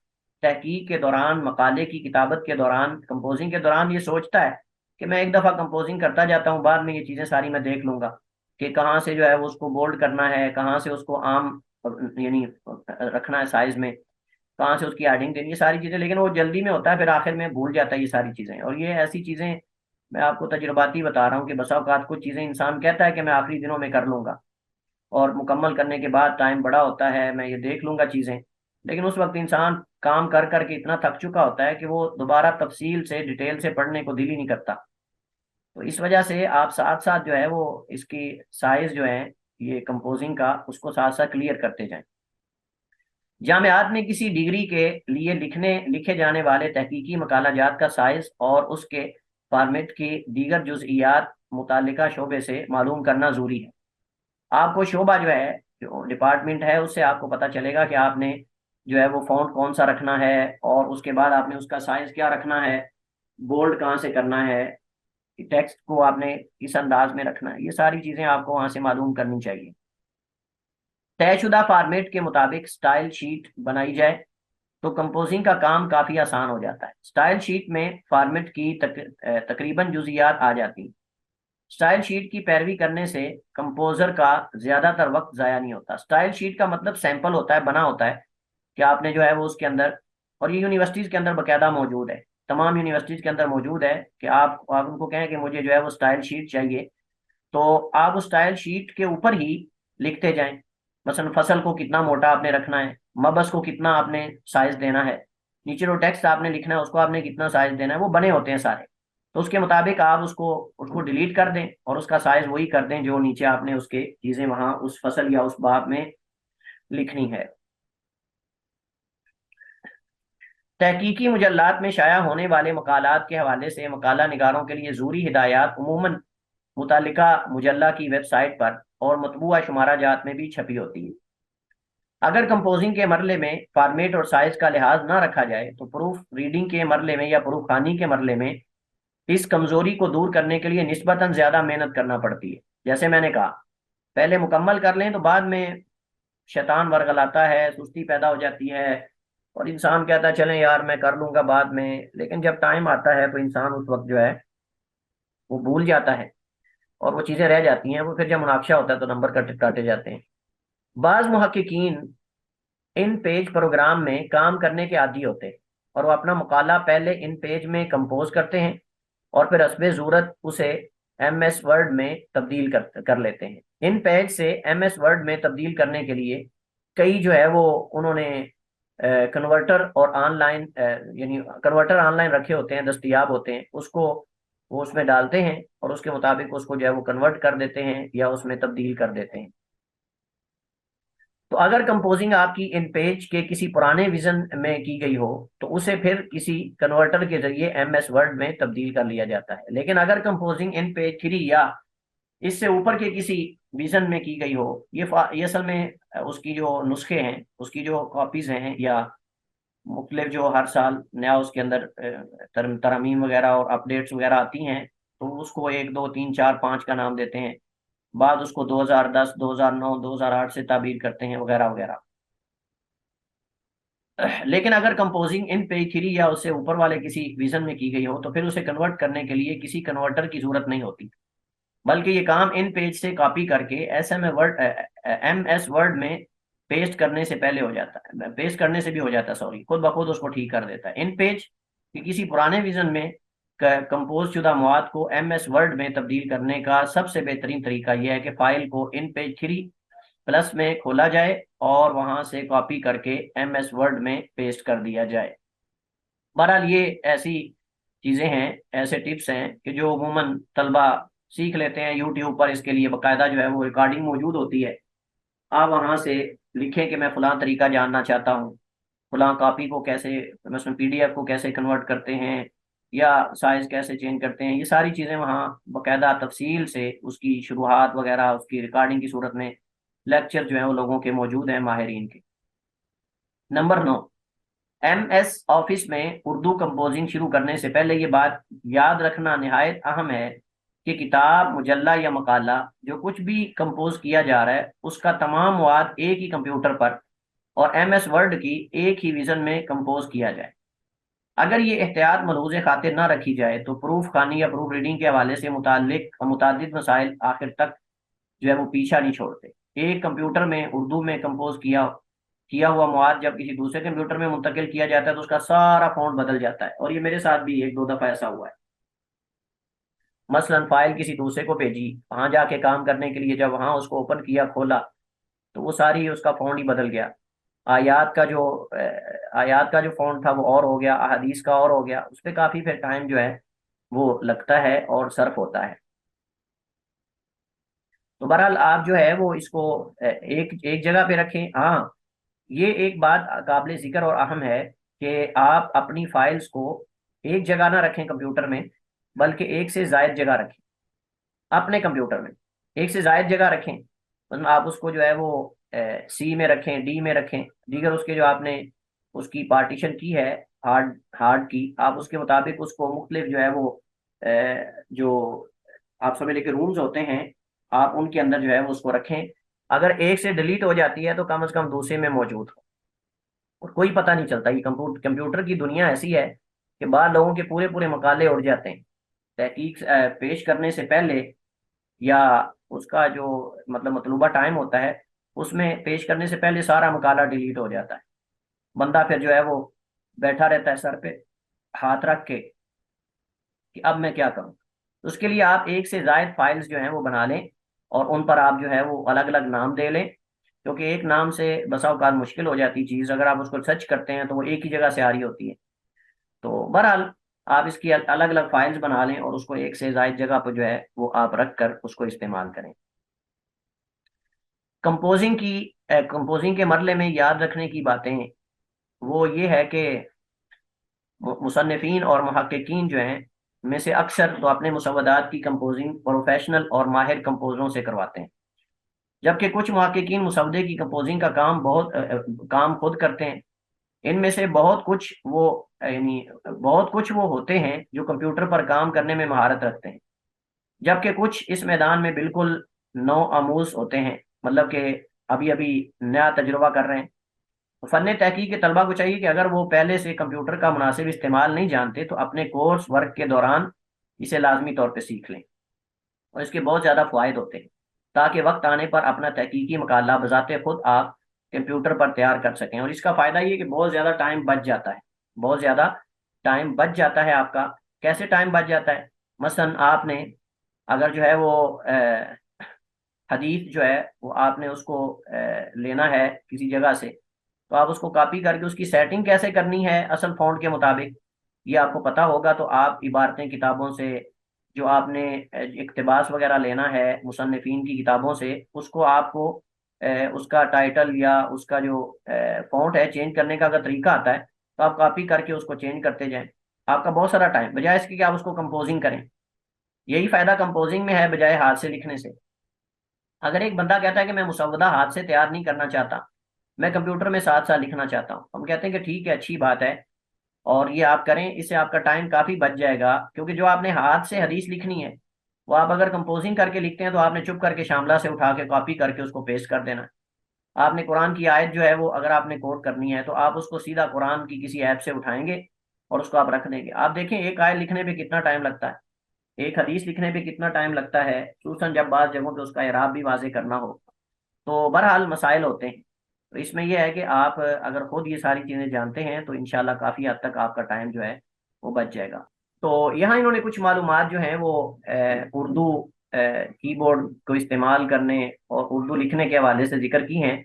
तहकीक के दौरान, मकाले की किताबत के दौरान, कंपोजिंग के दौरान ये सोचता है कि मैं एक दफ़ा कंपोजिंग करता जाता हूँ, बाद में ये चीज़ें सारी मैं देख लूंगा कि कहाँ से जो है वो उसको बोल्ड करना है, कहाँ से उसको आम यानी रखना है साइज में, कहाँ से उसकी एडिंग देनी है, सारी चीज़ें। लेकिन वो जल्दी में होता है, फिर आखिर में भूल जाता है ये सारी चीज़ें। और ये ऐसी चीज़ें मैं आपको तजुर्बाती बता रहा हूँ कि बसा औकात कुछ चीज़ें इंसान कहता है कि मैं आखिरी दिनों में कर लूंगा, और मुकम्मल करने के बाद टाइम बड़ा होता है, मैं ये देख लूंगा चीज़ें। लेकिन उस वक्त इंसान काम कर करके इतना थक चुका होता है कि वो दोबारा तफसील से डिटेल से पढ़ने को दिल ही नहीं करता। तो इस वजह से आप साथ साथ जो है वो इसकी साइज जो है ये कंपोजिंग का, उसको साथ साथ क्लियर करते जाएं। जामियात में किसी डिग्री के लिए लिखे जाने वाले तहकीकी मकालाजात का साइज और उसके फॉर्मेट की दीगर जुज़इयात मुतालिका शोबे से मालूम करना जरूरी है। आपको शोबा जो है, जो डिपार्टमेंट है, उससे आपको पता चलेगा कि आपने जो है वो फॉन्ट कौन सा रखना है, और उसके बाद आपने उसका साइज क्या रखना है, बोल्ड कहाँ से करना है, टेक्स्ट को आपने किस अंदाज में रखना है। ये सारी चीज़ें आपको वहाँ से मालूम करनी चाहिए। तयशुदा फॉर्मेट के मुताबिक स्टाइल शीट बनाई जाए तो कंपोजिंग का काम काफ़ी आसान हो जाता है। स्टाइल शीट में फॉर्मेट की तकरीबन जुजियात आ जाती हैं। स्टाइल शीट की पैरवी करने से कंपोजर का ज्यादातर वक्त जाया नहीं होता। स्टाइल शीट का मतलब सैंपल होता है, बना होता है कि आपने जो है वो उसके अंदर, और ये यूनिवर्सिटीज के अंदर बकायदा मौजूद है, तमाम यूनिवर्सिटीज के अंदर मौजूद है कि आप उनको कहें कि मुझे जो है वो स्टाइल शीट चाहिए, तो आप उस स्टाइल शीट के ऊपर ही लिखते जाएं। मसलन फसल को कितना मोटा आपने रखना है, मबस को कितना आपने साइज देना है, नीचे जो टेक्स्ट आपने लिखना है उसको आपने कितना साइज देना है, वो बने होते हैं सारे। तो उसके मुताबिक आप उसको उसको डिलीट कर दें और उसका साइज वही कर दें जो नीचे आपने उसके चीजें वहां उस फसल या उस बाब में लिखनी है। तहकीकी मुजल्लात में शाया होने वाले मकालात के हवाले से मकाला निगारों के लिए ज़रूरी हिदायत उमूमन मुतालिका मुजल्ला की वेबसाइट पर और मतबूआ शुमारा जात में भी छपी होती है। अगर कंपोजिंग के मरले में फॉर्मेट और साइज का लिहाज ना रखा जाए तो प्रूफ रीडिंग के मरले में या प्रूफ खानी के मरले में इस कमजोरी को दूर करने के लिए निस्बतन ज्यादा मेहनत करना पड़ती है। जैसे मैंने कहा, पहले मुकम्मल कर लें तो बाद में शैतान वर्गलाता है, सुस्ती पैदा हो जाती है और इंसान कहता है चलें यार मैं कर लूंगा बाद में, लेकिन जब टाइम आता है तो इंसान उस वक्त जो है वो भूल जाता है और वो चीजें रह जाती हैं। वो फिर जब मुनाक्शा होता है तो नंबर कट काटे जाते हैं। बाज मुहक्किकीन इन पेज प्रोग्राम में काम करने के आदी होते हैं और वो अपना मुकाला पहले इन पेज में कंपोज करते हैं और फिर हस्बे ज़रूरत उसे MS वर्ड में तब्दील कर लेते हैं। इन पेज से MS वर्ड में तब्दील करने के लिए कई जो है वो उन्होंने कन्वर्टर और ऑनलाइन यानी कन्वर्टर ऑनलाइन रखे होते हैं, दस्तयाब होते हैं, उसको वो उसमें डालते हैं और उसके मुताबिक उसको जो है वो कन्वर्ट कर देते हैं या उसमें तब्दील कर देते हैं। तो अगर कंपोजिंग आपकी इन पेज के किसी पुराने विजन में की गई हो तो उसे फिर किसी कन्वर्टर के जरिए MS वर्ड में तब्दील कर लिया जाता है। लेकिन अगर कंपोजिंग इन पेज 3 या इससे ऊपर के किसी विजन में की गई हो, ये असल में उसकी जो नुस्खे हैं, उसकी जो कॉपीज हैं या मुख्तलिफ जो हर साल नया उसके अंदर तरमीम वगैरह और अपडेट्स वगैरह आती हैं, तो उसको 1 2 3 4 5 का नाम देते हैं। बाद उसको 2010 2009 2008 से ताबीर करते हैं वगैरह वगैरह। लेकिन अगर कंपोजिंग इन पे 3 या उससे ऊपर वाले किसी विजन में की गई हो तो फिर उसे कन्वर्ट करने के लिए किसी कन्वर्टर की जरूरत नहीं होती, बल्कि ये काम इन पेज से कॉपी करके MS वर्ड में पेस्ट करने से पहले हो जाता है, पेस्ट करने से भी हो जाता है, सॉरी, खुद ब खुद उसको ठीक कर देता है। इन पेज कि किसी पुराने विजन में कंपोज शुदा मवाद को MS वर्ड में तब्दील करने का सबसे बेहतरीन तरीका यह है कि फाइल को इन पेज 3 प्लस में खोला जाए और वहां से कॉपी करके MS वर्ड में पेस्ट कर दिया जाए। बहरहाल ये ऐसी चीजें हैं, ऐसे टिप्स हैं कि जो अमूमन तलबा सीख लेते हैं यूट्यूब पर। इसके लिए बाकायदा जो है वो रिकॉर्डिंग मौजूद होती है। आप वहां से लिखें कि मैं फलां तरीका जानना चाहता हूँ, फलां कॉपी को कैसे, मैं उसमें PDF को कैसे कन्वर्ट करते हैं या साइज कैसे चेंज करते हैं, ये सारी चीजें वहाँ बाकायदा तफसील से उसकी शुरुआत वगैरह उसकी रिकॉर्डिंग की सूरत में लेक्चर जो है वो लोगों के मौजूद हैं, माहिरीन के। नंबर 9, MS ऑफिस में उर्दू कंपोजिंग शुरू करने से पहले ये बात याद रखना निहायत अहम है कि किताब मुजल्ला या मकाला जो कुछ भी कंपोज किया जा रहा है उसका तमाम मवाद एक ही कंप्यूटर पर और MS वर्ड की एक ही विजन में कंपोज किया जाए। अगर ये एहतियात मलहूज़ खातिर ना रखी जाए तो प्रूफ खानी या प्रूफ रीडिंग के हवाले से मुतालिक मसाइल आखिर तक जो है वो पीछा नहीं छोड़ते। एक कंप्यूटर में उर्दू में कंपोज किया हुआ मवाद जब किसी दूसरे कंप्यूटर में मुंतकिल किया जाता है तो उसका सारा फॉन्ट बदल जाता है, और ये मेरे साथ भी 1 2 दफा ऐसा हुआ है। मसलन फाइल किसी दूसरे को भेजी, वहां जाके काम करने के लिए जब वहां उसको ओपन किया खोला तो वो सारी उसका फॉन्ट ही बदल गया। आयात का जो फॉन्ट था वो और हो गया, अहादीस का और हो गया। उस पर काफी फिर टाइम जो है वो लगता है और सर्फ होता है। तो बहरहाल आप जो है वो इसको एक एक जगह पे रखें। हाँ, ये एक बात काबिल जिक्र और अहम है कि आप अपनी फाइल्स को एक जगह ना रखें कंप्यूटर में, बल्कि एक से जायद जगह रखें अपने कंप्यूटर में। एक से जायद जगह रखें, मतलब आप उसको जो है वो C में रखें, D में रखें, दीगर उसके जो आपने उसकी पार्टीशन की है हार्ड हार्ड की, आप उसके मुताबिक उसको मुख्तलिफ जो है वो जो आप समझ लेके रूम्स होते हैं, आप उनके अंदर जो है वो उसको रखें। अगर एक से डिलीट हो जाती है तो कम से कम दूसरे में मौजूद हो और कोई पता नहीं चलता। ये कंप्यूटर की दुनिया ऐसी है कि बाद लोगों के पूरे पूरे मकाले उड़ जाते हैं। तहकीक पेश करने से पहले या उसका जो मतलूबा टाइम होता है उसमें पेश करने से पहले सारा मकाला डिलीट हो जाता है। बंदा फिर जो है वो बैठा रहता है सर पे हाथ रख के कि अब मैं क्या करूं। तो उसके लिए आप एक से जायद फाइल्स जो हैं वो बना लें और उन पर आप जो है वो अलग अलग नाम दे लें, क्योंकि एक नाम से बसा औकात मुश्किल हो जाती चीज़। अगर आप उसको सर्च करते हैं तो वो एक ही जगह से आ रही होती है। तो बहरहाल आप इसकी अलग अलग फाइल्स बना लें और उसको एक से जायद जगह पर जो है वो आप रख कर उसको इस्तेमाल करें। कंपोजिंग के मरले में याद रखने की बातें वो ये है कि मुसन्निफीन और मुहक्किकीन जो हैं में से अक्सर तो अपने मुसव्वदात की कंपोजिंग प्रोफेशनल और माहिर कंपोजरों से करवाते हैं, जबकि कुछ मुहक्किकीन मुसव्वदे की कंपोजिंग का काम खुद करते हैं। इनमें से बहुत कुछ वो होते हैं जो कंप्यूटर पर काम करने में महारत रखते हैं, जबकि कुछ इस मैदान में बिल्कुल नौ आमूज होते हैं, मतलब कि अभी अभी नया तजुर्बा कर रहे हैं। तो फन तहकीक के तलबा को चाहिए कि अगर वो पहले से कंप्यूटर का मुनासिब इस्तेमाल नहीं जानते तो अपने कोर्स वर्क के दौरान इसे लाजमी तौर पर सीख लें, और इसके बहुत ज़्यादा फ़ायदे होते हैं, ताकि वक्त आने पर अपना तहकीकी मकाला बजाते खुद आप कंप्यूटर पर तैयार कर सकें। और इसका फ़ायदा ये कि बहुत ज़्यादा टाइम बच जाता है, बहुत ज़्यादा टाइम बच जाता है आपका। कैसे टाइम बच जाता है? मसलन आपने अगर जो है वो हदीस जो है वो आपने उसको लेना है किसी जगह से, तो आप उसको कॉपी करके उसकी सेटिंग कैसे करनी है असल फ़ॉन्ट के मुताबिक ये आपको पता होगा, तो आप इबारतें किताबों से जो आपने इक्तबास वगैरह लेना है मुसन्निफीन की किताबों से, उसको आपको उसका टाइटल या उसका जो फ़ॉन्ट है चेंज करने का अगर तरीका आता है, तो आप कॉपी करके उसको चेंज करते जाएं। आपका बहुत सारा टाइम, बजाय इसके कि आप उसको कंपोजिंग करें। यही फ़ायदा कंपोजिंग में है बजाय हाथ से लिखने से। अगर एक बंदा कहता है कि मैं मुसव्वदा हाथ से तैयार नहीं करना चाहता, मैं कंप्यूटर में साथ साथ लिखना चाहता हूँ, हम कहते हैं कि ठीक है, अच्छी बात है, और ये आप करें, इससे आपका टाइम काफ़ी बच जाएगा। क्योंकि जो आपने हाथ से हदीस लिखनी है वो आप अगर कंपोजिंग करके लिखते हैं तो आपने चुप करके शामला से उठा के कॉपी करके उसको पेस्ट कर देना है। आपने कुरान की आयत जो है वो अगर आपने कोट करनी है तो आप उसको सीधा कुरान की किसी ऐप से उठाएंगे और उसको आप रख देंगे। आप देखें एक आयत लिखने पे कितना टाइम लगता है, एक हदीस लिखने पे कितना टाइम लगता है, खूसन जब बात जगहों पे उसका इराब भी वाजे करना हो। तो बहरहाल मसाइल होते हैं। तो इसमें यह है कि आप अगर खुद ये सारी चीज़ें जानते हैं तो इंशाल्लाह काफ़ी हद तक आपका टाइम जो है वो बच जाएगा। तो यहाँ इन्होंने कुछ मालूमात जो हैं वो उर्दू कीबोर्ड को इस्तेमाल करने और उर्दू लिखने के हवाले से जिक्र की हैं।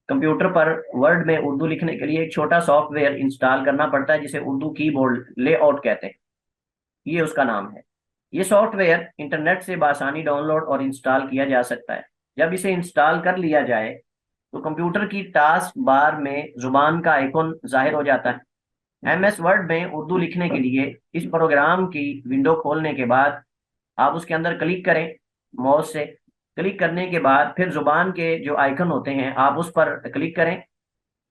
कंप्यूटर पर वर्ड में उर्दू लिखने के लिए एक छोटा सॉफ्टवेयर इंस्टॉल करना पड़ता है जिसे उर्दू कीबोर्ड लेआउट कहते हैं, ये उसका नाम है। ये सॉफ्टवेयर इंटरनेट से बासानी डाउनलोड और इंस्टॉल किया जा सकता है। जब इसे इंस्टॉल कर लिया जाए तो कंप्यूटर की टास्क बार में जुबान का आइकॉन जाहिर हो जाता है। एमएस वर्ड में उर्दू लिखने के लिए इस प्रोग्राम की विंडो खोलने के बाद आप उसके अंदर क्लिक करें, माउस से क्लिक करने के बाद फिर जुबान के जो आइकन होते हैं आप उस पर क्लिक करें,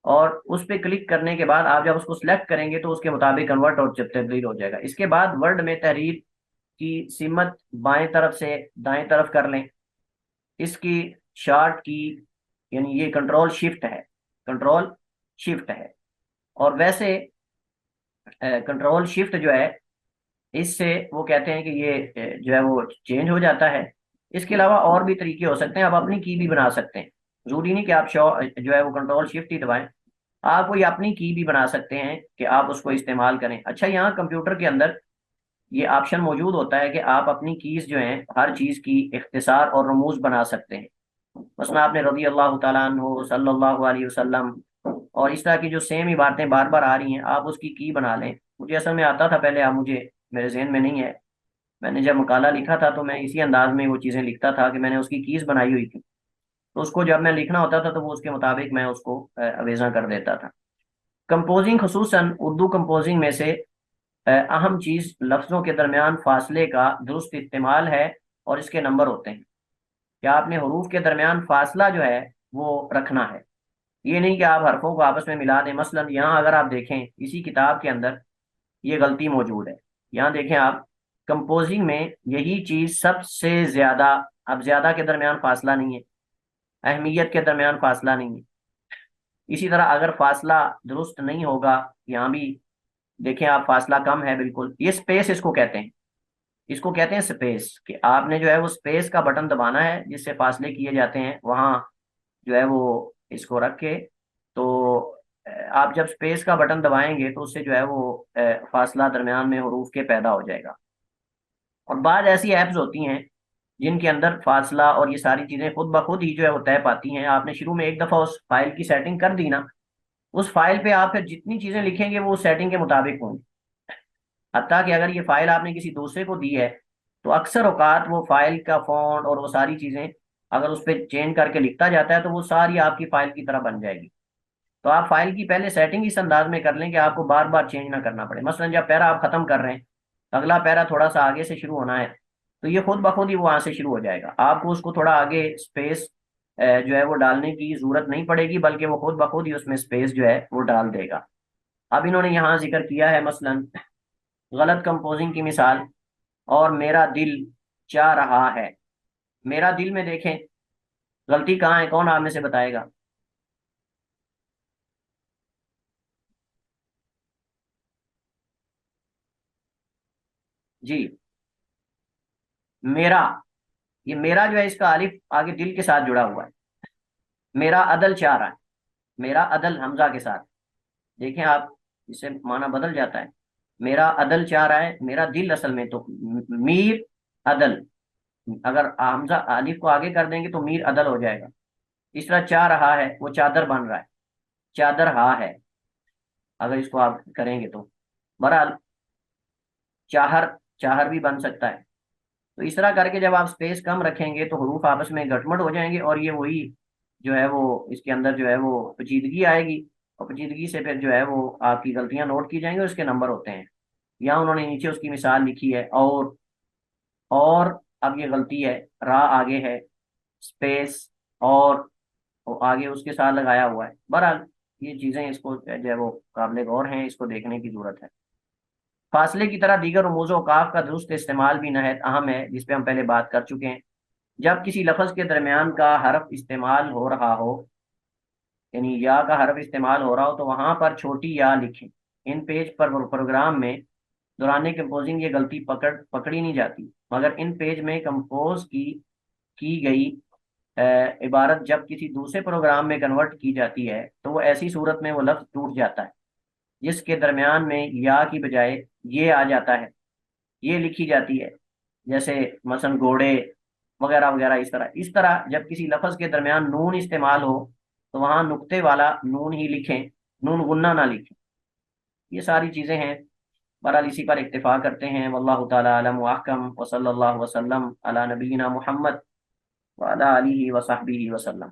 और उस पर क्लिक करने के बाद आप जब उसको सिलेक्ट करेंगे तो उसके मुताबिक कन्वर्ट और तब्दील हो जाएगा। इसके बाद वर्ड में तहरीर की सिमत बाएं तरफ से दाएं तरफ कर लें। इसकी शार्ट की यानी ये कंट्रोल शिफ्ट है, कंट्रोल शिफ्ट है। और वैसे कंट्रोल शिफ्ट जो है इससे वो कहते हैं कि ये जो है वो चेंज हो जाता है। इसके अलावा और भी तरीके हो सकते हैं, आप अपनी की भी बना सकते हैं। जरूरी नहीं कि आप शो जो है वो कंट्रोल शिफ्ट ही दबाएं, आप कोई अपनी की भी बना सकते हैं कि आप उसको इस्तेमाल करें। अच्छा, यहाँ कंप्यूटर के अंदर ये ऑप्शन मौजूद होता है कि आप अपनी कीज जो हैं हर चीज़ की इख्तिसार और रमूज बना सकते हैं। मसलन आपने रज़ी अल्लाह तआला अन्हु सल्लल्लाहु अलैहि वसल्लम और इस तरह की जो सेम इबारतें बार बार आ रही हैं आप उसकी की बना लें। मुझे असल में आता था पहले, अब मुझे मेरे जहन में नहीं है। मैंने जब मकाला लिखा था तो मैं इसी अंदाज में वो चीज़ें लिखता था कि मैंने उसकी कीज बनाई हुई थी, तो उसको जब मैं लिखना होता था तो वो उसके मुताबिक मैं उसको अवेजा कर देता था। कंपोजिंग खुसूसन उर्दू कंपोजिंग में से अहम चीज़ लफ्ज़ों के दरमियान फासले का दुरुस्त इस्तेमाल है, और इसके नंबर होते हैं कि आपने हरूफ के दरमियान फासला जो है वो रखना है। ये नहीं कि आप हरफों को आपस में मिला दें। मसलन यहाँ अगर आप देखें इसी किताब के अंदर ये गलती मौजूद है। यहाँ देखें आप, कंपोजिंग में यही चीज़ सबसे ज़्यादा, अब ज़्यादा के दरमियान फासला नहीं है, अहमियत के दरमियान फासला नहीं है। इसी तरह अगर फासला दुरुस्त नहीं होगा, यहाँ भी देखें आप, फासला कम है बिल्कुल, ये स्पेस इसको कहते हैं, इसको कहते हैं स्पेस, कि आपने जो है वो स्पेस का बटन दबाना है जिससे फासले किए जाते हैं वहाँ जो है वो इसको रख के। तो आप जब स्पेस का बटन दबाएंगे तो उससे जो है वो फासला दरमियान में हरूफ के पैदा हो जाएगा। और बाद ऐसी ऐप्स होती हैं जिनके अंदर फासला और ये सारी चीज़ें खुद ब खुद ही जो है वो तय पाती हैं। आपने शुरू में एक दफ़ा उस फाइल की सेटिंग कर दी ना, उस फाइल पे आप फिर जितनी चीज़ें लिखेंगे वो उस सेटिंग के मुताबिक होंगी। हत्ता कि अगर ये फाइल आपने किसी दूसरे को दी है तो अक्सर औकात वो फाइल का फॉन्ट और वो सारी चीज़ें अगर उस पर चेंज करके लिखता जाता है तो वो सारी आपकी फाइल की तरह बन जाएगी। तो आप फाइल की पहले सेटिंग इस अंदाज में कर लें कि आपको बार बार चेंज ना करना पड़े। मसलन जब पैरा आप खत्म कर रहे हैं, अगला पैरा थोड़ा सा आगे से शुरू होना है, तो ये खुद ब खुद ही वहां से शुरू हो जाएगा, आपको उसको थोड़ा आगे स्पेस जो है वो डालने की जरूरत नहीं पड़ेगी, बल्कि वो खुद ब खुद ही उसमें स्पेस जो है वो डाल देगा। अब इन्होंने यहाँ जिक्र किया है मसलन गलत कंपोजिंग की मिसाल, और मेरा दिल चाह रहा है। मेरा दिल में देखें गलती कहाँ है, कौन आप में से बताएगा? जी, मेरा, ये मेरा जो है इसका अलिफ आगे दिल के साथ जुड़ा हुआ है। मेरा अदल चाह रहा है, मेरा अदल हमजा के साथ, देखें आप, इससे माना बदल जाता है। मेरा अदल चाह रहा है, मेरा दिल असल में तो मीर अदल, अगर हमजा अलिफ को आगे कर देंगे तो मीर अदल हो जाएगा। इस तरह चाह रहा है वो चादर बन रहा है, चादर हा है, अगर इसको आप करेंगे तो। बहरहाल चाहर, चाहर भी बन सकता है। तो इस तरह करके जब आप स्पेस कम रखेंगे तो हरूफ आपस में गटमट हो जाएंगे, और ये वही जो है वो इसके अंदर जो है वो पेचीदगी आएगी, और पेचीदगी से फिर जो है वो आपकी गलतियां नोट की जाएंगी और उसके नंबर होते हैं। यहाँ उन्होंने नीचे उसकी मिसाल लिखी है, और अब ये गलती है, रा आगे है, स्पेस, और आगे उसके साथ लगाया हुआ है। बहरहाल ये चीजें इसको जो है वो काबिल गौर हैं, इसको देखने की जरूरत है। फासले की तरह दीगर रमूज़ औक़ाफ़ का दुरुस्त इस्तेमाल भी नहायत अहम है, जिस पे हम पहले बात कर चुके हैं। जब किसी लफ्ज़ के दरमियान का हरफ इस्तेमाल हो रहा हो, यानी या का हरफ इस्तेमाल हो रहा हो, तो वहां पर छोटी या लिखें। इन पेज पर प्रोग्राम में दौरान कंपोजिंग ये गलती पकड़ी नहीं जाती, मगर इन पेज में कंपोज की गई इबारत जब किसी दूसरे प्रोग्राम में कन्वर्ट की जाती है, तो वो ऐसी सूरत में वो लफ्ज़ टूट जाता है जिसके दरमियान में या की बजाय ये आ जाता है, ये लिखी जाती है। जैसे मसलन घोड़े वगैरह वगैरह, इस तरह जब किसी लफ्ज के दरमियान नून इस्तेमाल हो, तो वहां नुक्ते वाला नून ही लिखें, नून गुन्ना ना लिखें। ये सारी चीजें हैं। बहरहाल इसी पर इक्तिफा करते हैं। वल्लाहु ताला अलम व अहकम व सल्लल्लाहु वसल्लम अला नबीना मुहम्मद व अला आलिहि व सहबिहि वसल्लम।